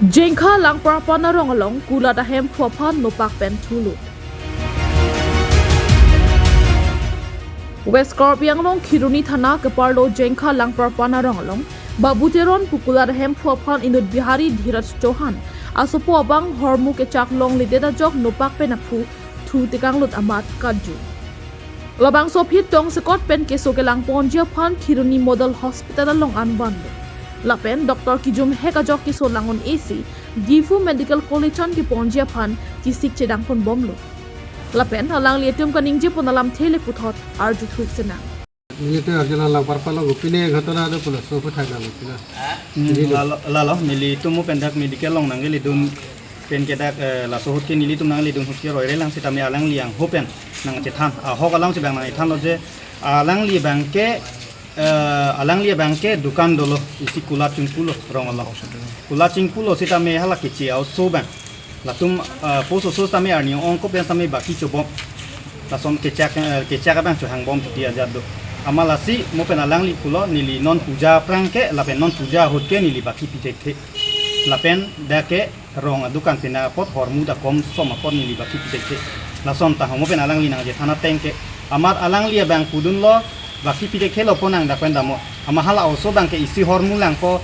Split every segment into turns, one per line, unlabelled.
Jengkha langpar panarong along kula dahem puapan nupak pen tulut. West Scorpion long Kiruni Thana keparlo Jengkha langpar panarong along Babuteron pukula dahem puapan Indut Bihari Dhiraj Chauhan asopo abang hormu kecak long lideda jok nupak pen apu thu tikanglut amat kaju. Labang sopit tong sekot pen keso kelang ponjia pan Kiruni Model Hospital long anban. Lapen Dr. Kijum Hekajok ki solangon AC Difu Medical College ki ponjia pan kisik cedang pon bomlo. Lapen halang lietum kaningje pon alam tele puthot arju thuik senang.
Ini tu arjuna lang parpalo gupine ghatana do pula so putha galu pula.
Lalo mili tumu pendak medical long nangeli dum pen kedak la sohut ke nili tum nangeli dum hutke roire lang sitame alang liang hopen nang cethan hok alang se bang nang ithan loje alang li bangke alang li bangke dukan dolo isi kula cingpulo rong Allah kula cingpulo sitame hala kici au so bang latum poso so tame arni onko pen tame baki cobo lasom kecak bang chuhang bom dia jaddo amalasi mo pen alang li pulo nili non puja prangke lapen non puja hutke nili baki piteke lapen dake rong adukan tina pot hormuda kom soma pot nili baki piteke lasom ta mo pen alang li nang je thana tengke amar alang li bang pudun lo baki piteke lo ponang dakwen damo amahala also bang ke isi hormulang ko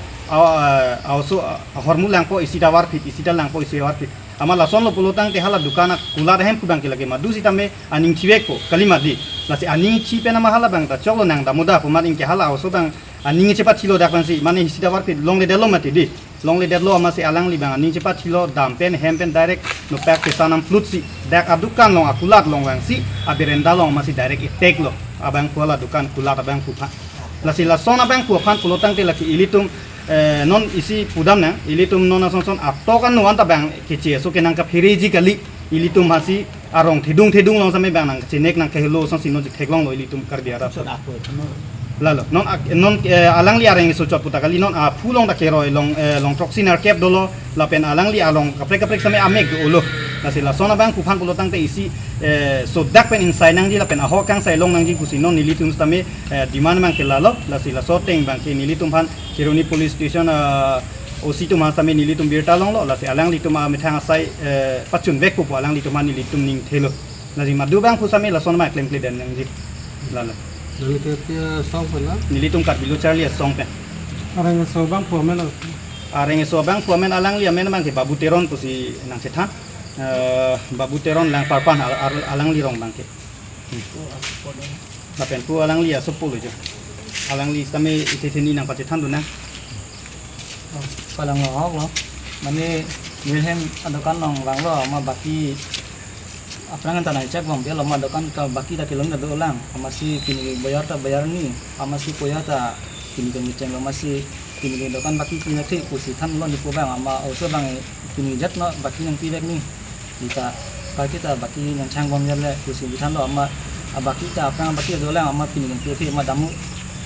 also hormulang ko isi dawar pit isi dalang ko isi dawar pit amala sonlo pulutang te hala dukana kula hem kubang ke lagi madu sitame aning chiweko kalima di lasi aning chi pe nama hala bang ta cholo nang damuda pumaring ke hala also bang aning cepat chilo dakwan si mane isi dawar pit long le delo mati di long le delo amasi alang li bang aning cepat chilo dampen hempen direct no pak ke sanam plutsi dak adukan long akulat long wang si abirenda long masih direct itek lo abang kuala dukan kulat abang kupa lasi lason abang kupan pulutang te laki ilitum non isi pudam na ilitum non asonson atokan no anta bang kece so kenang ka phiriji kali ilitum hasi arong thedung long same bang nang chinek nang khelo son sino theklong lo ilitum kar dia ra lalo non alang li areng so chot puta kali non phulong da kero long toxiner cap dolo lapen alang li along kaprek same amek ulo lasi la sona bang kupang pulotang te isi so dak pen inside nang di lapen ahokang sai long nang di kusino nilitum stame diman mang kelalo lasi la soteng bang ke nilitum han Kiruni Police Station osi tu masa me nilitum birtalong lo lasi alang li tuma mithang sai pachun vek pu alang li tuma nilitum ning thelo lasi madu bang kusame la sona ma claim play den nang di lalo
Dali te pia song pula.
nilitum kat bilu charlie song pen
Arang so bang puamen
areng so bang puamen alang li amen bang ke babu teron pusi nang setha babu teron lang parpan alang li rong bang ke lapen pu alang li asopolo jo alang li same itetheni nang pacethan duna
Palang lo, mane milhem adokan long lang lo, ma baki apa ngan tanah cek bang, dia lo ma adokan ka baki dah kilong dah ulang, masih kini bayar ni, masih poya ta kini ceng lo masih kini adokan baki kini nanti kusitan lo di bang, ama also bang kini jat lo baki yang tidak ni, kita baki ta baki yang cang bang jalan kusitan lo ama baki ta apa ngan baki dah ulang, ama kini yang tidak ma damu,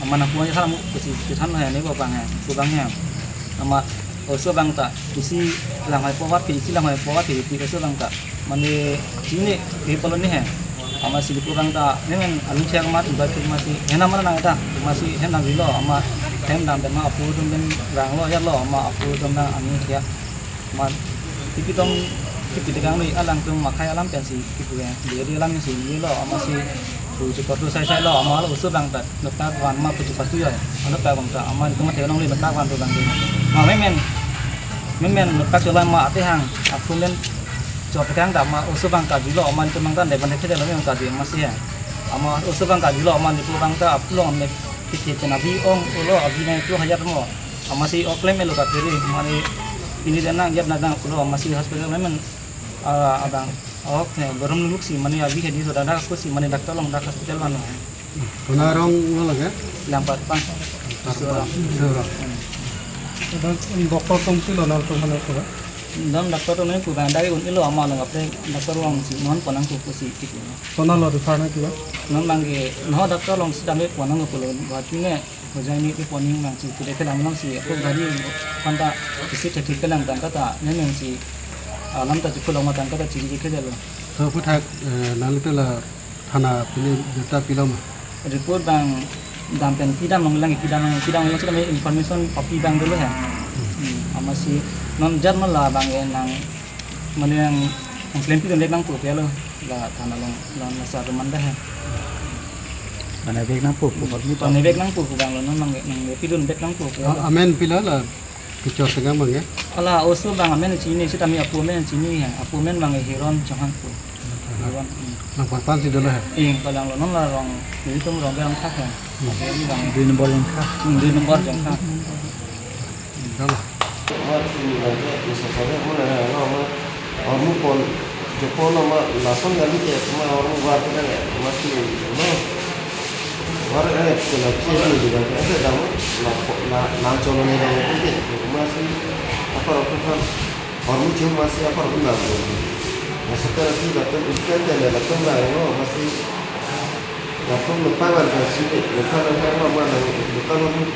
ama nak punya salam kusitan lo yang ni bang ama also bang ta isi lang hai powat pi isi lang hai powat pi also bang ta mane sini ke polon ni hai ama si bang ta memang alun siang mat ba ki masih hena mana nang ta masih hena bilo ama hem dam ma apu dum den rang lo ya lo ama apu dum na ani sia man iki tong ki tegang ni alang tum makai alam pensi ki dia alam ni si lo ama si cepat tu saya lo ama lo usul bang ta nak wan ma cepat tu ya anak bang ta ama itu mah tolong li nak wan tu bang ma men nak coba ma ate hang aku men coba kang ta ma usul bang ta dilo ama itu bang ta dai ban kita lo yang tadi masih ya ama usul bang ta dilo ama itu bang ta aku lo me kita nabi ong ulo abi na itu hayat mo ama si oklem lo ka diri mari ini dan jab nadang ulo masih hospital memang abang oke, baru nuluk sih, mana abi hedi saudara aku sih, mana dokter long dak hospital mana?
Kuna rong lo lagi.
Lampat pan.
Seorang.
Dokter tungsi lo nal mana tu?
Dam dokter tu ni kubang dari unti lo amal lo apa? Dokter long sih, non panang kuku sih gitu.
Kona lo tu sana kira?
Non bangge, noh dokter long sih dame panang kuku lo. Waktu ni, hujan ni paning bang sih, tidak kelam long sih. Aku dari kanta isi cekik kelam kan kata, ni memang sih. Alam tak cukup lama tangkap tak ciri kerja lo.
So putha nali tu lah thana pilih juta pilih mah.
Report bang dampen tidak mengulangi tidak mengulangi sudah information copy bang dulu ya. Masih non jar non la bang nang mana yang klaim pi dek nang pu pe lo la thana long non sa to man da ha
Mana bek nang puk ni
to ne bek nang pu bang lo non nang pi dun bek nang pu pe lo
amen pila la kicau tengah mang ya
ala oso bang amen chini si tami apu men chini ha apu men bang hiron chahan pu hiron
lang parpan si dulu ya
ing kalang lo non la rong ni tum rong bang thak ha ni bang
2 nombor yang kah.
2 nomor jang thak
kalau
Orang pun Jepun nama langsung kali ke cuma orang buat kan masih orang kalau ciri juga ada dalam lancolon ni dalam itu masih apa kan orang cuma masih apa benar masih kalau tidak tu ikan dan lakukan lah masih lakukan lupa kan sih lupa kan mana lupa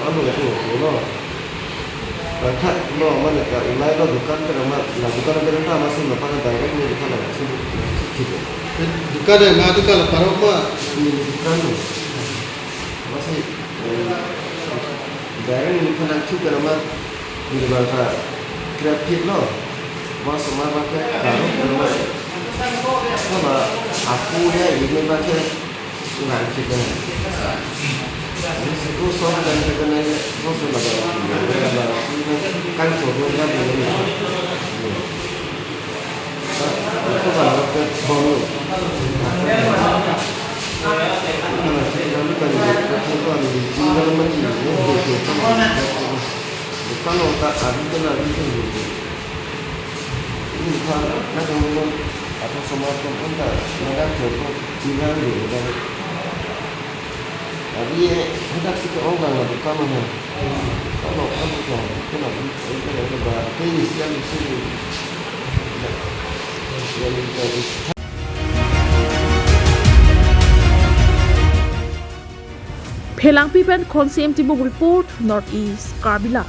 anu itu Bakat lo mana tak ulai lo bukan kerana bukan kerana masih lepas dari ni bukan masih gitu.
duka deh nggak duka lah parok mah
Ini bukan masih dari ni bukan aku kerana di bahasa kreatif lo masa mana pakai kalau kerana sama aku dia ini pakai nggak kita. Itu soal dan kebenaran soal negara kan soal kan ini. Itu kalau ke bonu. Karena saya bukan bukan di jiwa menjadi bukan otak ada benar itu. Ini kalau nak ngomong atau semua pun tak ada contoh jiwa itu dan Tapi hendak sikit orang lah bukan mana. Kalau kamu tahu, kenapa itu ada berarti yang di sini. Yang dari
Phelang Pipen Konsim Tibuk Report Northeast Karbila